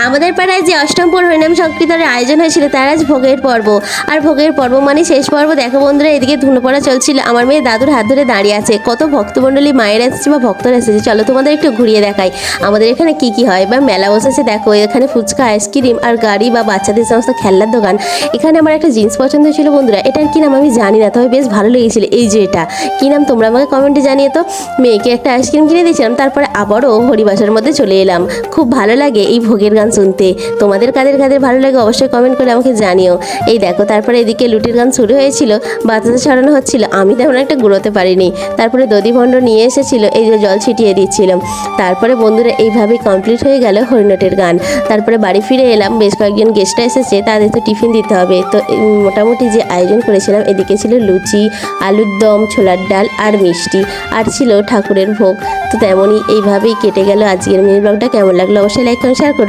আমাদের পাড়ায় যে অষ্টম পর হরিনাম সংকীর্তনের আয়োজন হয়েছিল তার আজ ভোগের পর্ব। আর ভোগের পর্ব মানে শেষ পর্ব। দেখো বন্ধুরা, এদিকে ধুনো পড়া চলছিল। আমার মেয়ে দাদুর হাত ধরে দাঁড়িয়ে আছে। কত ভক্তমণ্ডলী মায়ের এসেছে বা ভক্তরা এসেছে। চলো তোমাদের একটু ঘুরিয়ে দেখাই আমাদের এখানে কি কি হয়। বা মেলা বসেছে, দেখো এখানে ফুচকা, আইসক্রিম আর গাড়ি বা বাচ্চাদের সমস্ত খেলনার দোকান। এখানে আমার একটা জিন্স পছন্দ হয়েছিল বন্ধুরা। এটার কি নাম আমি জানি না, তবে বেশ ভালো লেগেছিল। এই যে এটা কি নাম তোমরা আমাকে কমেন্টে জানিয়ে তো। মেয়েকে একটা আইসক্রিম কিনে দিয়েছিলাম, তারপরে আবারও হরিবাসার মধ্যে চলে এলাম। খুব ভালো লাগে এই ভোগের গান শুনতে। তোমাদের কাদের কাদের ভালো লাগে অবশ্যই কমেন্ট করে আমাকে জানিও। এই দেখো, তারপরে এদিকে লুটির গান শুরু হয়েছিল, বাতাসে ছড়ানো হচ্ছিল। আমি তেমন একটা ঘুরোতে পারিনি। তারপরে দধি ভণ্ড নিয়ে এসেছিল, এই যে জল ছিটিয়ে দিচ্ছিলাম। তারপরে বন্ধুরা এইভাবেই কমপ্লিট হয়ে গেল হরিণটের গান। তারপরে বাড়ি ফিরে এলাম। বেশ কয়েকজন গেস্টরা এসেছে, তাদের তো টিফিন দিতে হবে। তো মোটামুটি যে আয়োজন করেছিলাম, এদিকে ছিল লুচি, আলুর দম, ছোলার ডাল আর মিষ্টি, আর ছিল ঠাকুরের ভোগ। তো তেমনই এইভাবেই কেটে গেল আজকের মিনি ব্লগটা। কেমন লাগলো অবশ্যই লাইক করে শেয়ার করো।